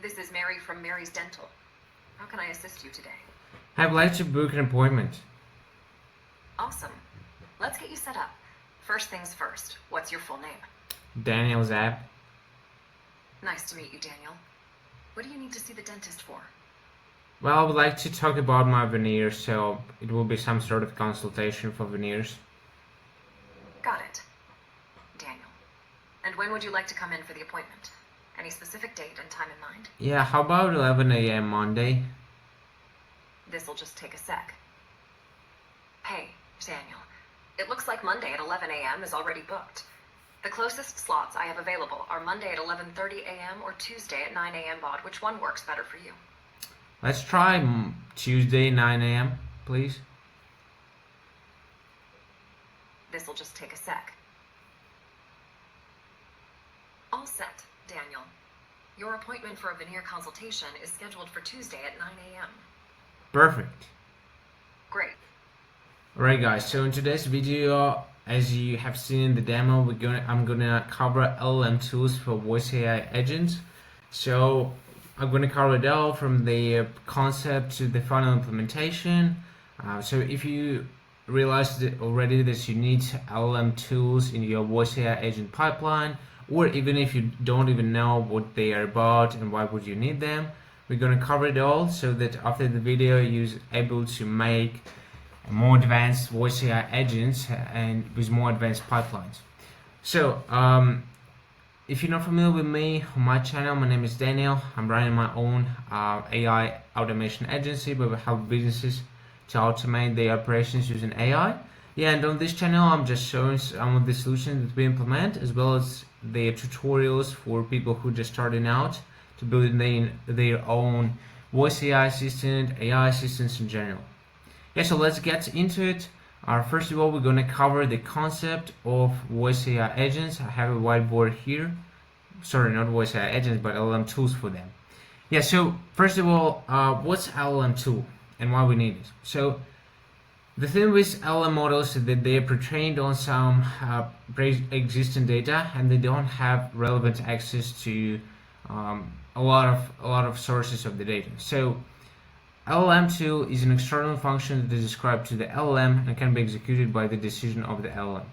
This is Mary from Mary's Dental. How can I assist you today? I'd like to book an appointment. Awesome. Let's get you set up. First things first, what's your full name? Daniel Zapp. Nice to meet you, Daniel. What do you need to see the dentist for? Well, I would like to talk about my veneers, so it will be some sort of consultation for veneers. Got it. Daniel. And when would you like to come in for the appointment? Any specific date and time in mind? Yeah, how about 11 a.m. Monday? This'll just take a sec. Hey, Daniel. It looks like Monday at 11 a.m. is already booked. The closest slots I have available are Monday at 11:30 a.m. or Tuesday at 9 a.m. bod. Which one works better for you? Let's try Tuesday 9 a.m., please. This'll just take a sec. All set, Daniel. Your appointment for a veneer consultation is scheduled for Tuesday at 9 a.m. Perfect. Great. Alright guys, so in today's video, as you have seen in the demo, I'm gonna cover LLM tools for voice AI agents. So I'm gonna cover it all from the concept to the final implementation. So if you realized already that you need LLM tools in your voice AI agent pipeline, or even if you don't even know what they are about and why would you need them, we're going to cover it all so that after the video you're able to make more advanced voice AI agents and with more advanced pipelines. So if you're not familiar with me, on my channel, my name is Daniel. I'm running my own AI automation agency where we help businesses to automate their operations using AI. Yeah, and on this channel I'm just showing some of the solutions that we implement, as well as the tutorials for people who just starting out to build their own voice AI assistant, AI assistants in general. Yeah, so let's get into it. First of all, we're going to cover the concept of voice AI agents. I have a whiteboard here. Sorry, not voice AI agents, but LLM tools for them. Yeah, so first of all, what's LLM tool and why we need it? So the thing with LLM models is that they are pre-trained on some pre-existing data, and they don't have relevant access to a lot of sources of the data. So LLM tool is an external function that is described to the LLM and can be executed by the decision of the LLM.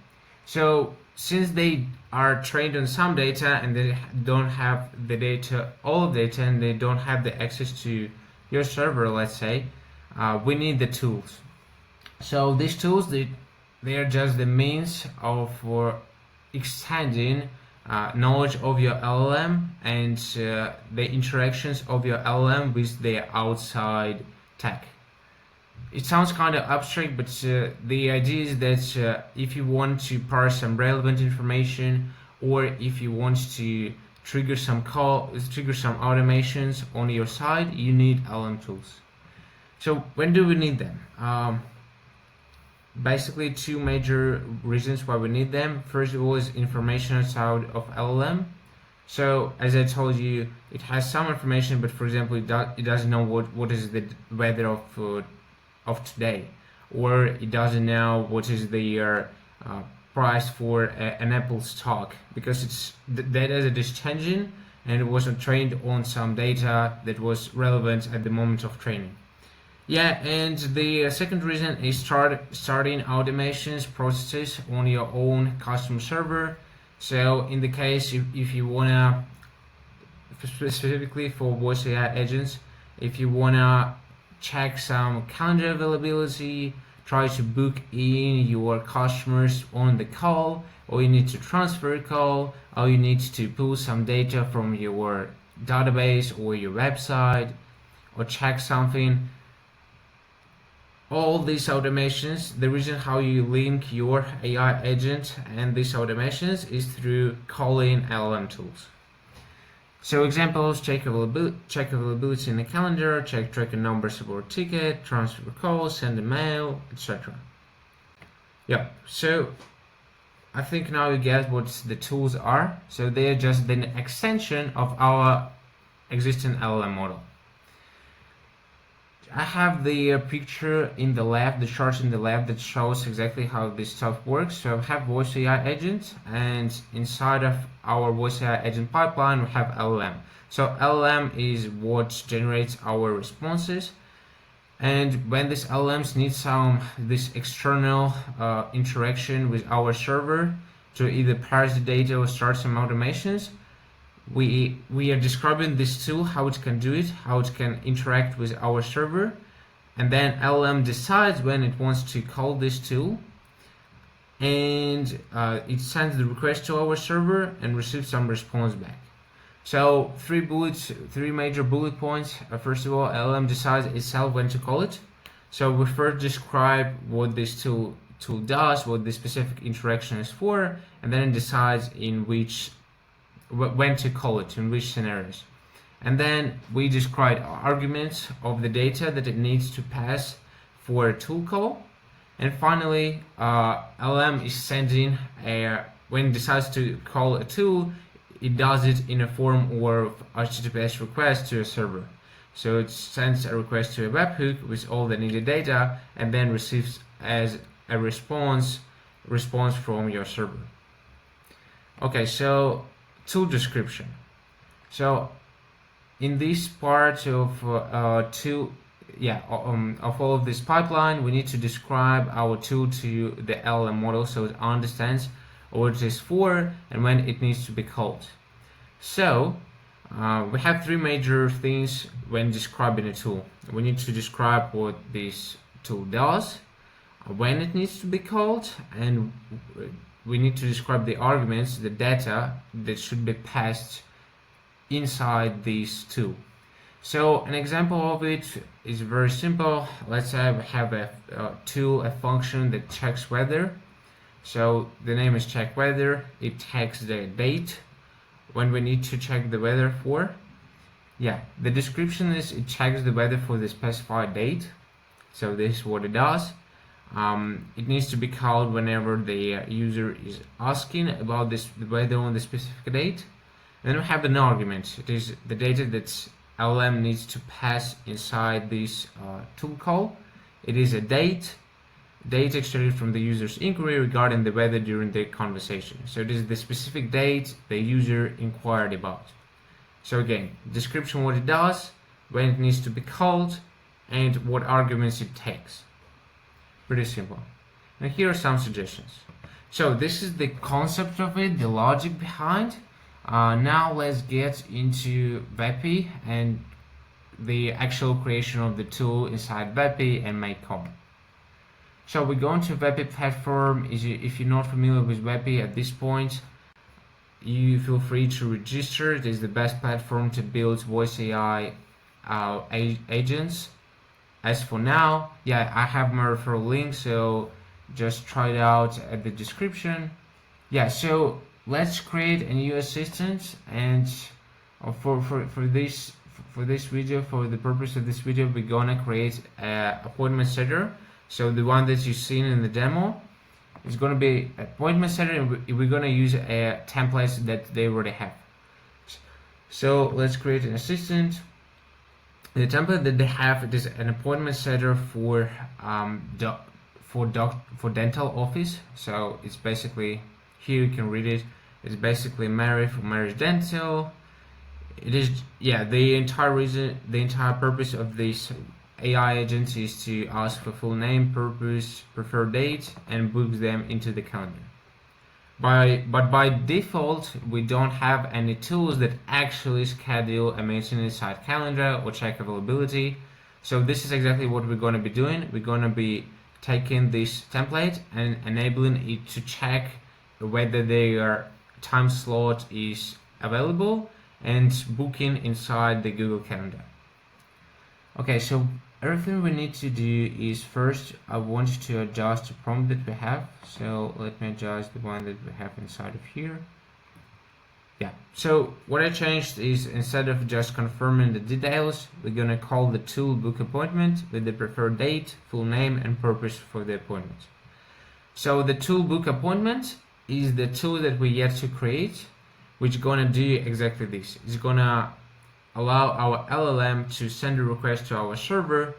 So since they are trained on some data and they don't have the data, all of data, and they don't have the access to your server, let's say, we need the tools. So these tools, they are just the means of extending knowledge of your LLM and the interactions of your LLM with the outside tech. It sounds kind of abstract, but the idea is that if you want to parse some relevant information, or if you want to trigger some automations on your side, you need LLM tools. So when do we need them? Basically two major reasons why we need them. First of all is information outside of LLM. So as I told you, it has some information, but for example, it doesn't know what is the weather of today, or it doesn't know what is the price for an Apple stock, because the data is changing and it wasn't trained on some data that was relevant at the moment of training. Yeah, and the second reason is starting automations processes on your own custom server. So in the case if you wanna, specifically for voice AI agents, if you wanna check some calendar availability, try to book in your customers on the call, or you need to transfer a call, or you need to pull some data from your database or your website, or check something. All these automations, the reason how you link your AI agent and these automations is through calling LLM tools. So examples: check availability in the calendar, check tracking numbers about ticket, transfer calls, send a mail, etc. Yeah, so I think now you get what the tools are. So they are just an extension of our existing LLM model. I have the picture in the left, the chart in the left that shows exactly how this stuff works. So I have voice AI agent, and inside of our voice AI agent pipeline, we have LLM. So LLM is what generates our responses. And when this LLMs need this external interaction with our server to either parse the data or start some automations, we are describing this tool, how it can do it, how it can interact with our server, and then LLM decides when it wants to call this tool, and it sends the request to our server and receives some response back. So three major bullet points. First of all, LLM decides itself when to call it. So we first describe what this tool does, what the specific interaction is for, and then it decides when to call it, in which scenarios. And then we describe arguments of the data that it needs to pass for a tool call. And finally, LLM is sending when it decides to call a tool, it does it in a form of HTTPS request to a server. So it sends a request to a webhook with all the needed data and then receives as a response from your server. Okay, so tool description. So in this part of all of this pipeline, we need to describe our tool to the LLM model so it understands what it is for and when it needs to be called. So we have three major things when describing a tool. We need to describe what this tool does, when it needs to be called, and we need to describe the arguments, the data that should be passed inside this tool. So an example of it is very simple. Let's say we have a function that checks weather. So the name is check weather. It checks the date when we need to check the weather for. The description is it checks the weather for the specified date. So this is what it does. It needs to be called whenever the user is asking about the weather on the specific date. Then we have an argument. It is the data that LLM needs to pass inside this tool call. It is a date extracted from the user's inquiry regarding the weather during the conversation. So it is the specific date the user inquired about. So again, description what it does, when it needs to be called, and what arguments it takes. Pretty simple. Now here are some suggestions. So this is the concept of it, the logic behind. Now let's get into Vapi and the actual creation of the tool inside Vapi and Make. So we go into Vapi platform. If you're not familiar with Vapi at this point, you feel free to register. It is the best platform to build voice AI agents. As for now, I have my referral link, so just try it out at the description. So let's create a new assistant, and for this video, for the purpose of this video, we're gonna create an appointment setter. So the one that you've seen in the demo is going to be appointment setter, and we're going to use a template that they already have. So let's create an assistant. The template that they have, it is an appointment setter for dental office. So it's basically, here you can read it. It's basically Mary for Mary's Dental. It is the entire purpose of this AI agent is to ask for full name, purpose, preferred date, and book them into the calendar. But by default, we don't have any tools that actually schedule a meeting inside calendar or check availability. So this is exactly what we're going to be doing. We're going to be taking this template and enabling it to check whether their time slot is available and booking inside the Google Calendar. Okay, so everything we need to do is first I want to adjust the prompt that we have. So let me adjust the one that we have inside of here. So what I changed is, instead of just confirming the details, we're gonna call the tool book appointment with the preferred date, full name, and purpose for the appointment. So the tool book appointment is the tool that we yet to create, which is gonna do exactly this. It's gonna allow our LLM to send a request to our server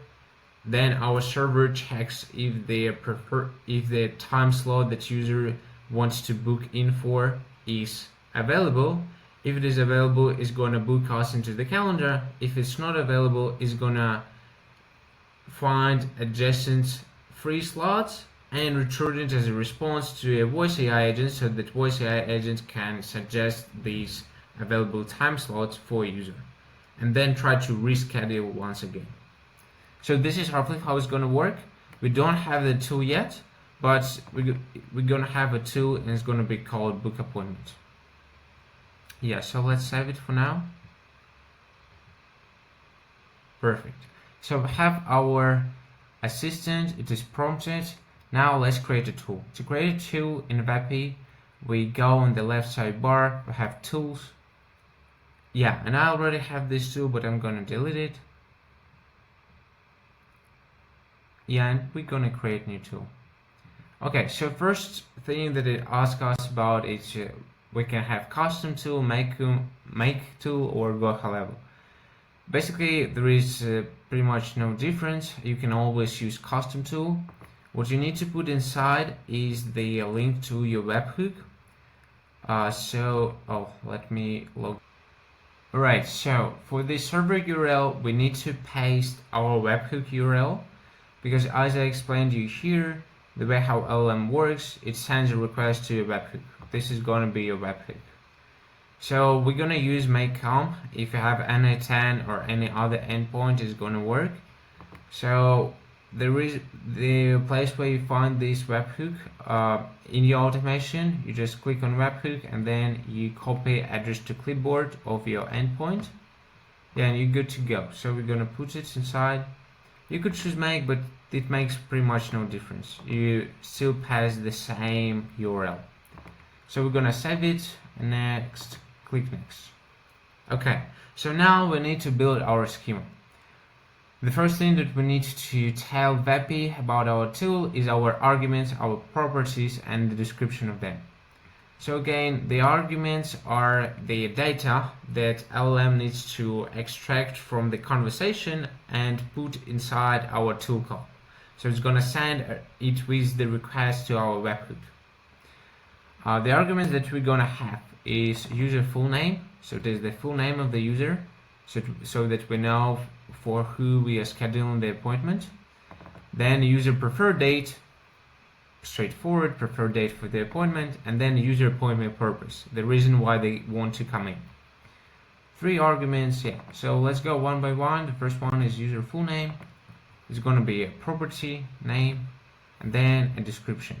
Then our server checks if the time slot that user wants to book in for is available. If it is available, it's gonna book us into the calendar. If it's not available, it's gonna find adjacent free slots and return it as a response to a voice AI agent, so that voice AI agent can suggest these available time slots for a user, and then try to reschedule once again. So this is roughly how it's going to work. We don't have the tool yet, but we're going to have a tool, and it's going to be called Book Appointment. Yeah, so let's save it for now. Perfect. So we have our assistant, it is prompted. Now let's create a tool. To create a tool in Vapi, we go on the left side bar, we have tools. Yeah, and I already have this tool, but I'm gonna delete it. Yeah, and we're gonna create a new tool. Okay, so first thing that it asks us about is we can have custom tool, make tool, or go high level. Basically, there is pretty much no difference. You can always use custom tool. What you need to put inside is the link to your webhook. Let me log. Alright, so for the server URL, we need to paste our webhook URL, because as I explained to you here, the way how LLM works, it sends a request to your webhook. This is going to be your webhook. So we're going to use make.com. If you have NA10 or any other endpoint, it's going to work. So there is the place where you find this webhook in your automation. You just click on webhook and then you copy address to clipboard of your endpoint. Then you're good to go. So we're gonna put it inside. You could choose make, but it makes pretty much no difference. You still pass the same URL. So we're gonna save it. Next, click next. Okay, so now we need to build our schema. The first thing that we need to tell Vapi about our tool is our arguments, our properties, and the description of them. So again, the arguments are the data that LLM needs to extract from the conversation and put inside our tool call. So it's going to send it with the request to our webhook. The arguments that we're going to have is user full name. So it is the full name of the user, so that we know for who we are scheduling the appointment. Then user preferred date, straightforward, preferred date for the appointment, and then user appointment purpose, the reason why they want to come in. 3 arguments, yeah. So let's go one by one. The first one is user full name. It's going to be a property name and then a description.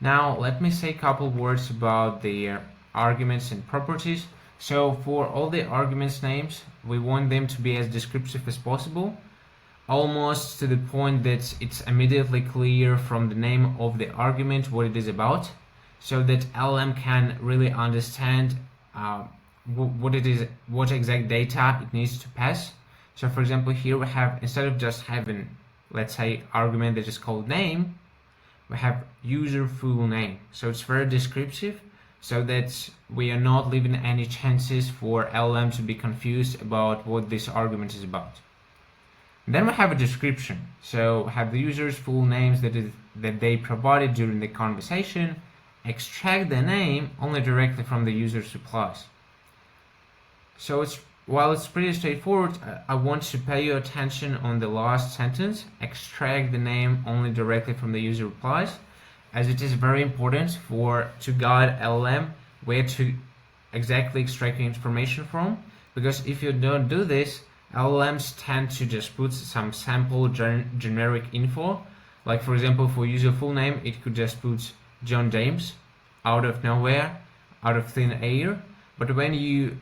Now let me say a couple words about the arguments and properties. So for all the arguments names, we want them to be as descriptive as possible, almost to the point that it's immediately clear from the name of the argument what it is about, so that LM can really understand what it is, what exact data it needs to pass. So for example, here we have, instead of just having, let's say, argument that is called name, we have user full name. So it's very descriptive, so that we are not leaving any chances for LLM to be confused about what this argument is about. And then we have a description. So we have the user's full names that they provided during the conversation, extract the name only directly from the user's replies. So while it's pretty straightforward, I want to pay your attention on the last sentence, extract the name only directly from the user replies, as it is very important to guide LLM where to exactly extract information from, because if you don't do this, LLMs tend to just put some sample generic info. Like for example, for user full name, it could just put John James out of nowhere, out of thin air. But when you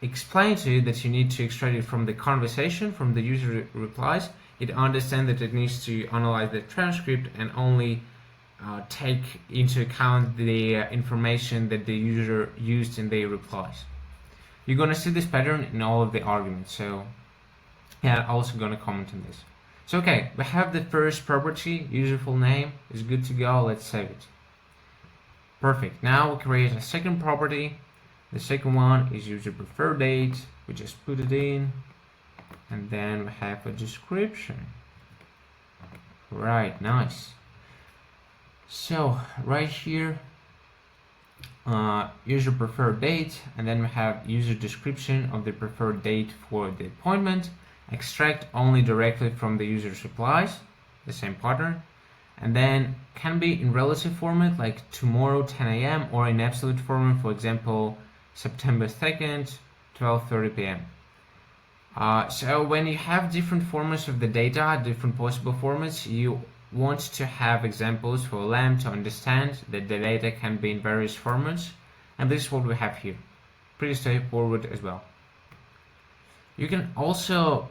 explain to it that you need to extract it from the conversation, from the user replies, it understands that it needs to analyze the transcript and only take into account the information that the user used in their replies. You're going to see this pattern in all of the arguments, so yeah, I'm also going to comment on this. So okay, we have the first property, user full name, is good to go. Let's save it. Perfect. Now we create a second property. The second one is user preferred date. We just put it in, and then we have a description. Right, nice. So right here, user preferred date, and then we have user description of the preferred date for the appointment. Extract only directly from the user's replies, the same pattern, and then can be in relative format like tomorrow 10 a.m. or in absolute format, for example September 2nd 12:30 p.m. So when you have different formats of the data, different possible formats, you want to have examples for LLM to understand that the data can be in various formats, and this is what we have here. Pretty straightforward as well. You can also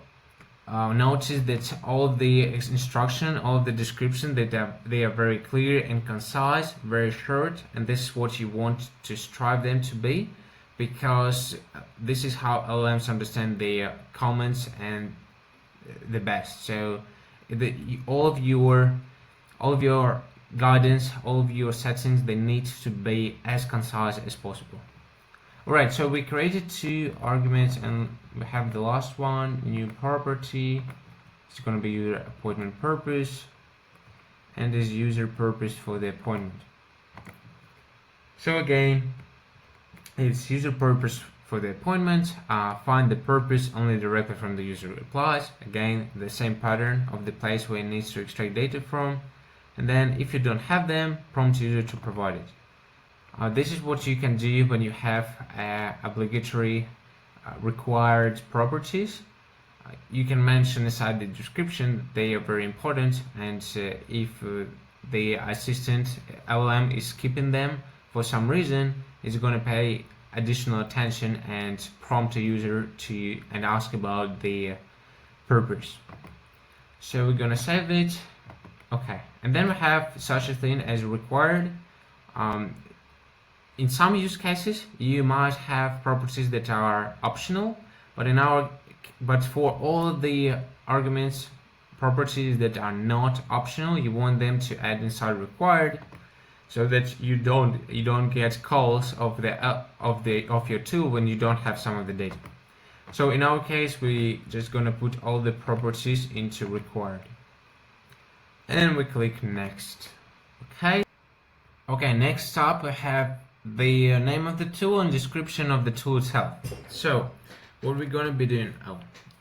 notice that all of the instruction, all of the description, they are very clear and concise, very short, and this is what you want to strive them to be, because this is how LLMs understand the comments and the best. So all of your guidance, all of your settings, they need to be as concise as possible. Alright, so we created 2 arguments, and we have the last one, new property. It's going to be user appointment purpose, and this user purpose for the appointment. So again, it's user purpose for the appointment. Find the purpose only directly from the user replies. Again, the same pattern of the place where it needs to extract data from. And then if you don't have them, prompt user to provide it. This is what you can do when you have obligatory required properties. You can mention inside the description they are very important, and if the assistant LLM is skipping them for some reason, it's going to pay additional attention and prompt a user to and ask about the purpose. So we're going to save it. Okay, and then we have such a thing as required. In some use cases, you might have properties that are optional, but for all the arguments, properties that are not optional, you want them to add inside required, so that you don't get calls of your tool when you don't have some of the data. So in our case, we just gonna put all the properties into required, and we click next. Okay, next up we have the name of the tool and description of the tool itself. So what we're gonna be doing,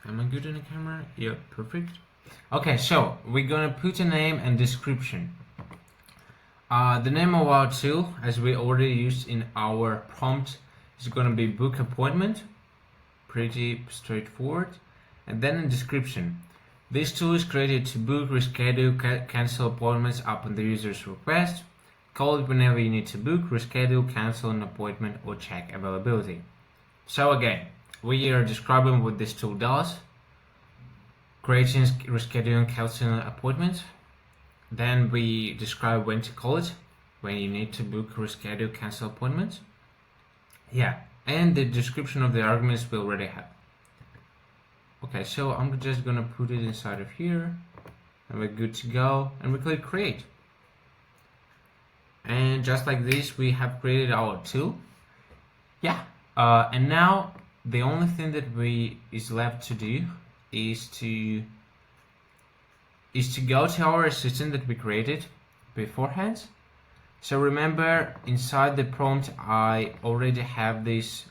am I good in the camera? Yeah, perfect. Okay, so we're gonna put a name and description. The name of our tool, as we already used in our prompt, is gonna be book appointment. Pretty straightforward. And then a description. This tool is created to book, reschedule, cancel appointments upon the user's request. Call it whenever you need to book, reschedule, cancel an appointment, or check availability. So again, we are describing what this tool does. Creating, rescheduling, canceling appointments. Then we describe when to call it, when you need to book, reschedule, cancel appointments. Yeah, and the description of the arguments we already have. Okay, so I'm just gonna put it inside of here, and we're good to go, and we click create. And just like this, we have created our tool. Yeah, and now the only thing that is left to do is to go to our assistant that we created beforehand. So remember, inside the prompt, I already have this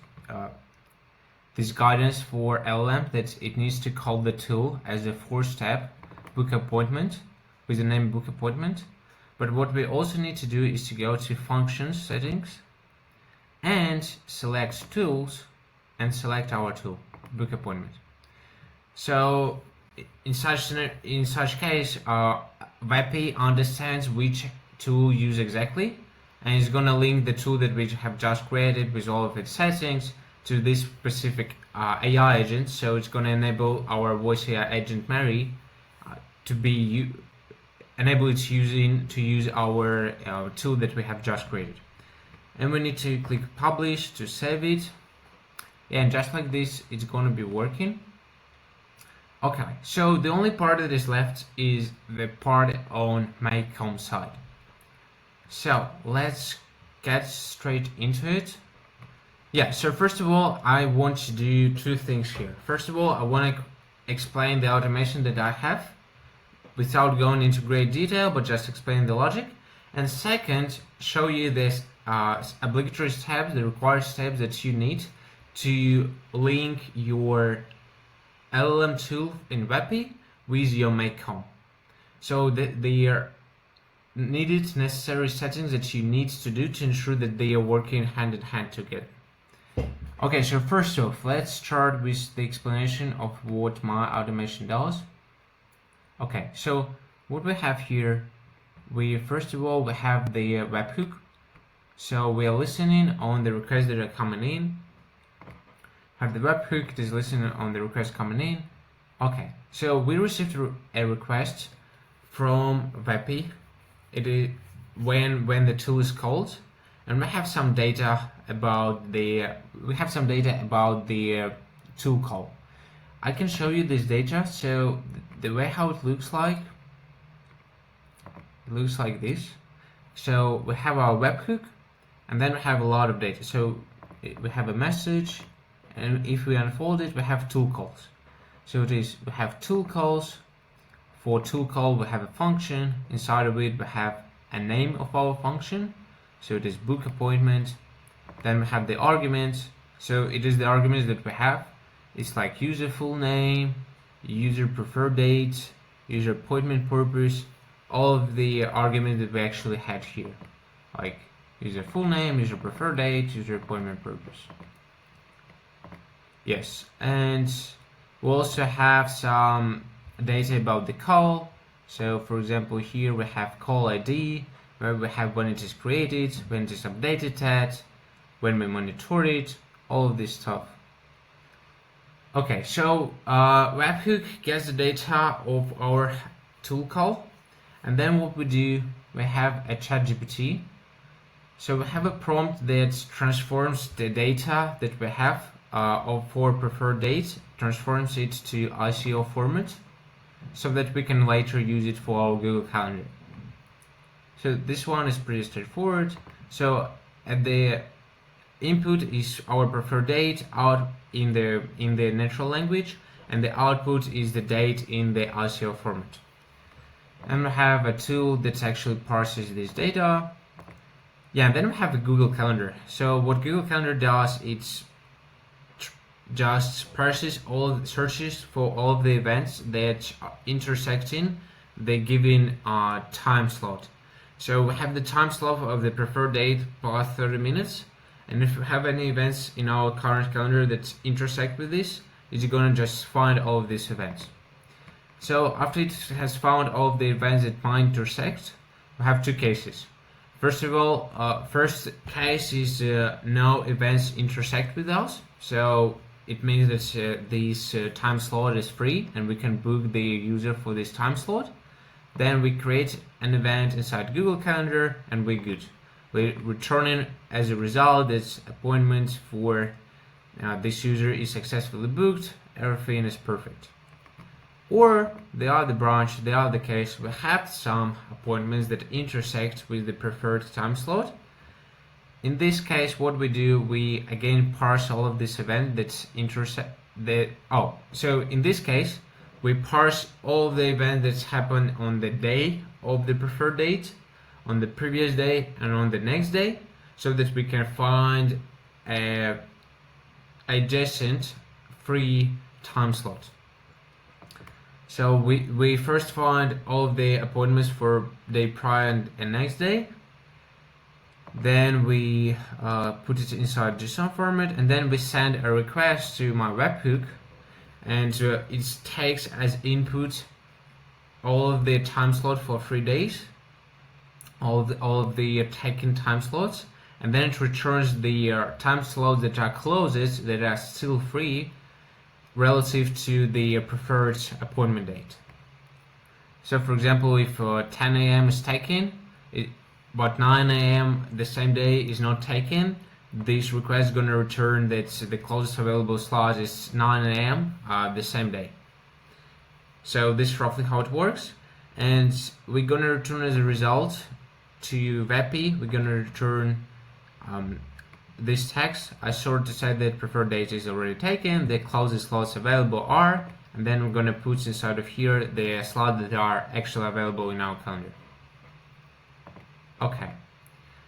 guidance for LLM that it needs to call the tool as a 4-step book appointment with the name book appointment. But what we also need to do is to go to functions settings and select tools and select our tool, book appointment. So in such case, Vapi understands which tool you use exactly, and it's gonna link the tool that we have just created with all of its settings to this specific AI agent. So it's gonna enable our voice AI agent Mary to enable it to use our tool that we have just created. And we need to click publish to save it. And just like this, it's going to be working. Okay, so the only part that is left is the part on my com side. So let's get straight into it. Yeah, so first of all, I want to do 2 things here. First of all, I want to explain the automation that I have without going into great detail, but just explain the logic. And second, show you this obligatory steps, the required steps that you need to link your LLM tool in Vapi with your Make com. So the needed necessary settings that you need to do to ensure that they are working hand in hand together. Okay, so first off, let's start with the explanation of what my automation does. Okay, so what we have here, first of all we have the webhook. So we are listening on the requests that are coming in. Have the webhook that is listening on the requests coming in. Okay, so we received a request from Vapi. It is when the tool is called, and we have some data about the tool call. I can show you this data. So the way how it looks like this. So we have our webhook, and then we have a lot of data. So we have a message, and if we unfold it, we have tool calls. So we have tool calls. For tool call, we have a function. Inside of it, we have a name of our function. So it is book appointment. Then we have the arguments. So it is the arguments that we have. It's like user full name, user preferred date, user appointment purpose, all of the arguments that we actually had here, like user full name, user preferred date, user appointment purpose. Yes, and we also have some data about the call. So for example, here we have call ID, where we have when it is created, when it is updated at, when we monitor it, all of this stuff. Okay, so webhook gets the data of our tool call, and then what we do, we have a ChatGPT. So we have a prompt that transforms the data that we have for preferred date, transforms it to ICO format, so that we can later use it for our Google Calendar. So this one is pretty straightforward. So at the input is our preferred date out in the natural language, and the output is the date in the ICO format. And we have a tool that actually parses this data. Yeah, and then we have the Google Calendar. So what Google Calendar does, it's just parses all the searches for all of the events that are intersecting the given time slot. So we have the time slot of the preferred date plus 30 minutes. And if we have any events in our current calendar that intersect with this, it's going to just find all of these events. So after it has found all of the events that might intersect, we have two cases. First of all, first case is no events intersect with us. So it means that this time slot is free and we can book the user for this time slot. Then we create an event inside Google Calendar and we're good. We're returning as a result this appointment for this user is successfully booked, everything is perfect. Or the other branch, the other case, we have some appointments that intersect with the preferred time slot. In this case, what we do, we again parse all of this event that's intersect so in this case, we parse all of the events that's happened on the day of the preferred date, on the previous day, and on the next day, so that we can find a adjacent free time slot. So we first find all of the appointments for day prior and next day. Then we put it inside JSON format, and then we send a request to my webhook, and it takes as input all of the time slot for 3 days, all of the taken time slots, and then it returns the time slots that are closest, that are still free, relative to the preferred appointment date. So for example, if 10 a.m. is taken, but 9 a.m. the same day is not taken, this request is going to return that the closest available slot is 9 a.m. The same day. So this is roughly how it works, and we're going to return as a result to Vapi, we're going to return this text. I sort of said that preferred date is already taken, the closest slots available are, and then we're gonna put inside of here the slots that are actually available in our calendar. Okay,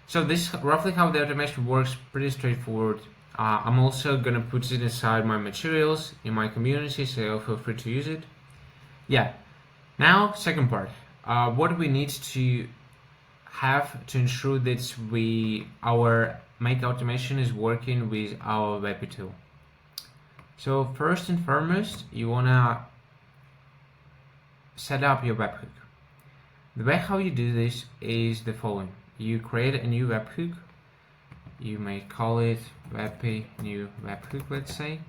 so this is roughly how the automation works, pretty straightforward. I'm also gonna put it inside my materials in my community, so feel free to use it. Yeah, now second part, what do we need to have to ensure that our Make automation is working with our Vapi tool. So first and foremost, you wanna set up your webhook. The way how you do this is the following. You create a new webhook. You may call it Vapi new webhook, let's say.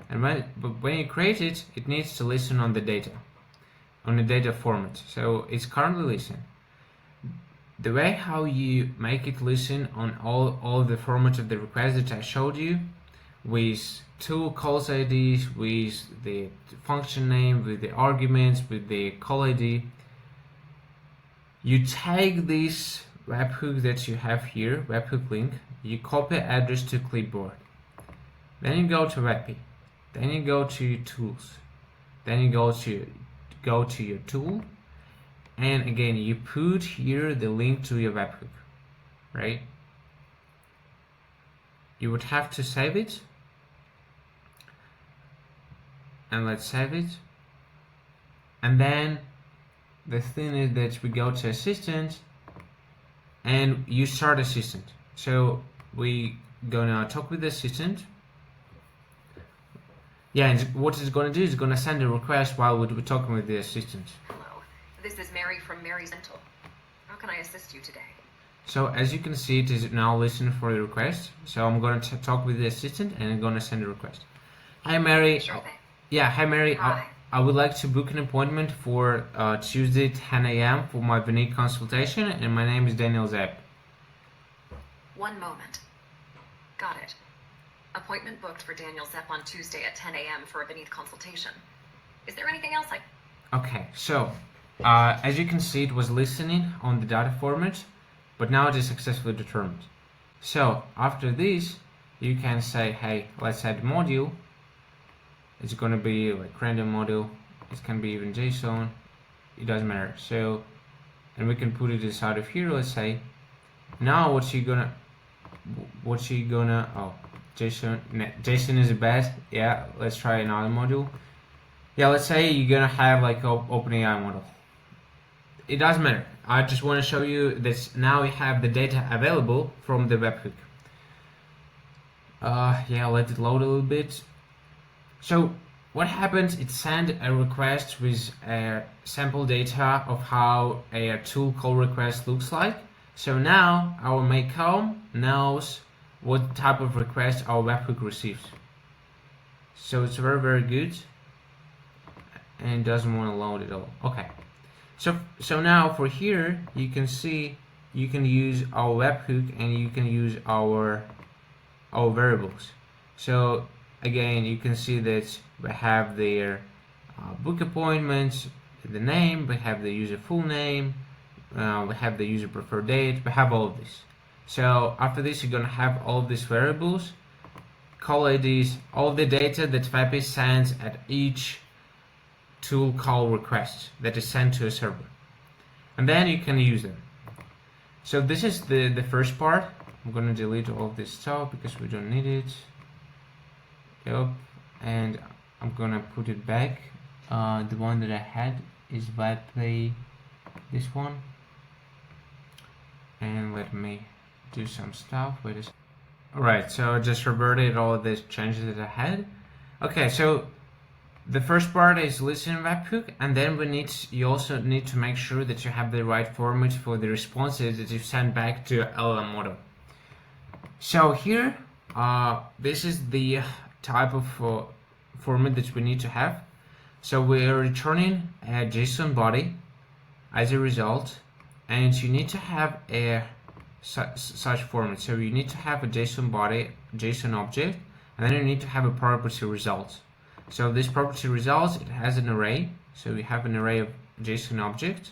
And when you create it, it needs to listen on the data format. So it's currently listening. The way how you make it listen on all the formats of the request that I showed you, with tool calls IDs, with the function name, with the arguments, with the call ID, you take this webhook that you have here, webhook link, you copy address to clipboard. Then you go to Vapi. Then you go to tools. Then you go to your tool. And again, you put here the link to your webhook, right? You would have to save it. And let's save it. And then the thing is that we go to assistant and you start assistant. So we gonna talk with the assistant. Yeah, and what it's gonna do is gonna send a request while we're talking with the assistant. Hello, this is Mary from Mary's Dental. How can I assist you today? So as you can see, it is now listening for the request. So I'm gonna talk with the assistant and I'm gonna send a request. Hi Mary. Sure thing. Yeah, hi Mary. Hi. I would like to book an appointment for Tuesday 10 a.m. for my Beneath consultation, and my name is Daniel Zepp. One moment. Got it. Appointment booked for Daniel Zepp on Tuesday at 10 a.m. for a Beneath consultation. Is there anything else Okay, so as you can see, it was listening on the data format, but now it is successfully determined. So after this, you can say, hey, let's add module. It's gonna be like random module. It can be even JSON. It doesn't matter. So, and we can put it inside of here. Let's say, now what you gonna? Oh, JSON is the best. Yeah, let's try another module. Yeah, let's say you're gonna have like OpenAI model. It doesn't matter. I just want to show you that now we have the data available from the webhook. Yeah, let it load a little bit. So what happens, it sends a request with sample data of how a tool call request looks like. So now our Make knows what type of request our webhook receives. So it's very, very good. And it doesn't want to load at all. Okay. So now for here, you can see you can use our webhook and you can use our variables. So again, you can see that we have their book appointments, the name, we have the user full name, we have the user preferred date, we have all of this. So after this, you're gonna have all these variables, call IDs, all the data that Vapi sends at each tool call request that is sent to a server. And then you can use them. So this is the first part. I'm gonna delete all of this stuff because we don't need it. Yep, and I'm gonna put it back. The one that I had is Vapi, this one. And let me do some stuff. Alright, so I just reverted all of these changes that I had. Okay, so the first part is listening webhook, and then you also need to make sure that you have the right format for the responses that you send back to LLM model. So here, this is the type of format that we need to have. So we are returning a JSON body as a result, and you need to have a such format. So you need to have a JSON body, JSON object, and then you need to have a property result. So this property results, it has an array. So we have an array of JSON object.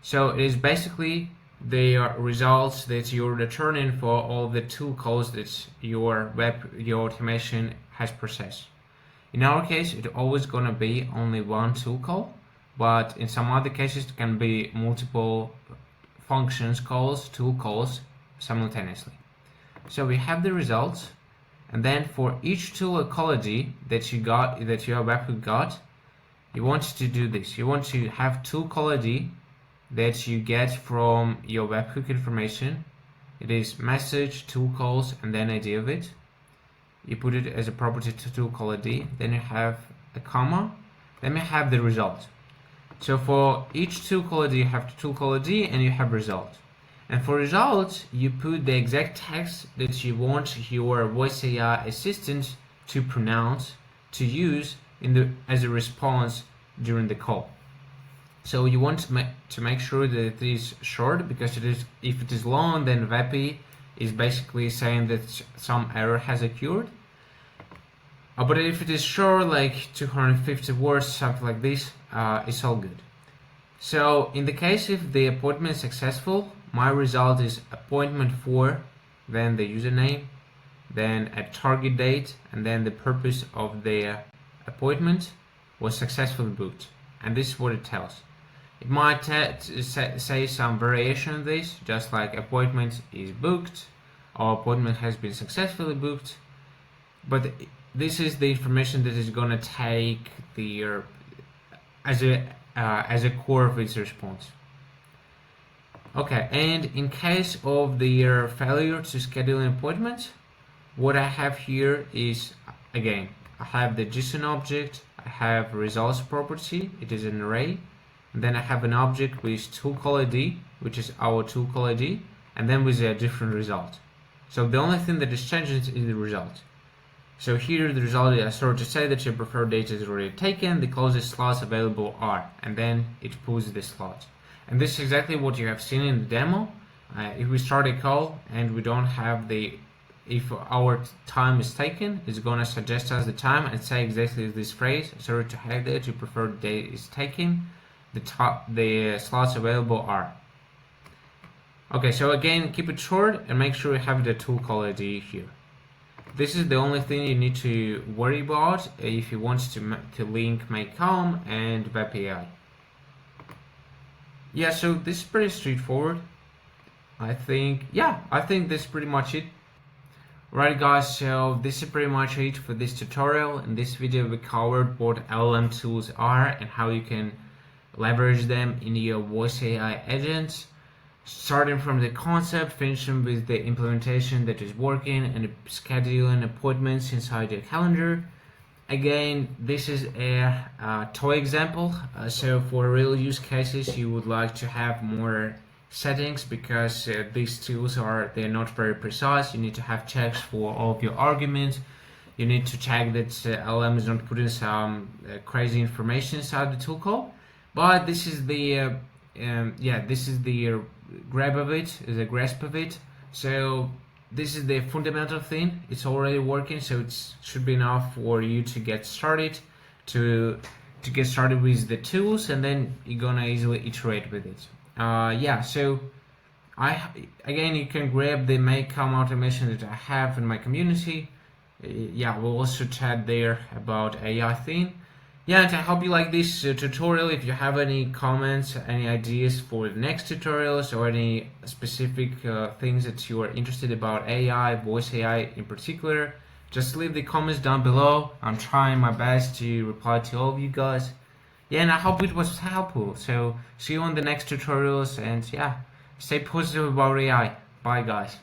So it is basically the results that you're returning for all the tool calls that your automation has processed. In our case, it's always gonna be only one tool call, but in some other cases it can be multiple functions calls, tool calls simultaneously. So we have the results, and then for each tool ecology that your webhook got, you want to do this. You want to have tool ecology that you get from your webhook information. It is message, tool calls, and then ID of it. You put it as a property to tool call ID, then you have a comma, then you have the result. So for each tool call ID, you have the tool call ID and you have result. And for results, you put the exact text that you want your voice AI assistant to pronounce, to use as a response during the call. So you want to make sure that it is short, because if it is long, then Vapi is basically saying that some error has occurred. But if it is short, like 250 words, something like this, it's all good. So in the case if the appointment is successful, my result is appointment for, then the username, then a target date, and then the purpose of the appointment was successfully booked. And this is what it tells. It might say some variation of this, just like appointment is booked or appointment has been successfully booked. But this is the information that is going to take as a core of its response. Okay, and in case of the failure to schedule an appointment, what I have here is, again, I have the JSON object, I have results property, it is an array, and then I have an object with tool call ID, which is our tool call ID, and then with a different result. So the only thing that is changing is the result. So here the result is sort to say that your preferred date is already taken, the closest slots available are, and then it pulls the slot. And this is exactly what you have seen in the demo. If we start a call and we don't have if our time is taken, it's gonna suggest us the time and say exactly this phrase: sorry to have that your preferred date is taken, the slots available are. Okay, so again, keep it short and make sure you have the tool call ID here. This is the only thing you need to worry about if you want to link Make.com and Vapi.ai. Yeah, so this is pretty straightforward. I think this is pretty much it. Right guys, so this is pretty much it for this tutorial. In this video we covered what LLM tools are and how you can leverage them in your voice AI agents, starting from the concept, finishing with the implementation that is working, and scheduling appointments inside your calendar. Again, this is a toy example, so for real use cases you would like to have more settings, because these tools they're not very precise. You need to have checks for all of your arguments. You need to check that LM is not putting some crazy information inside the tool call. But this is the grasp of it. So this is the fundamental thing. It's already working, so it should be enough for you to get started with the tools, and then you're gonna easily iterate with it. So again, you can grab the Make.com automation that I have in my community. We'll also chat there about AI thing. And I hope you like this tutorial. If you have any comments, any ideas for the next tutorials, or any specific things that you are interested about AI, voice AI in particular, just leave the comments down below. I'm trying my best to reply to all of you guys. And I hope it was helpful. So see you on the next tutorials, and stay positive about AI. Bye guys.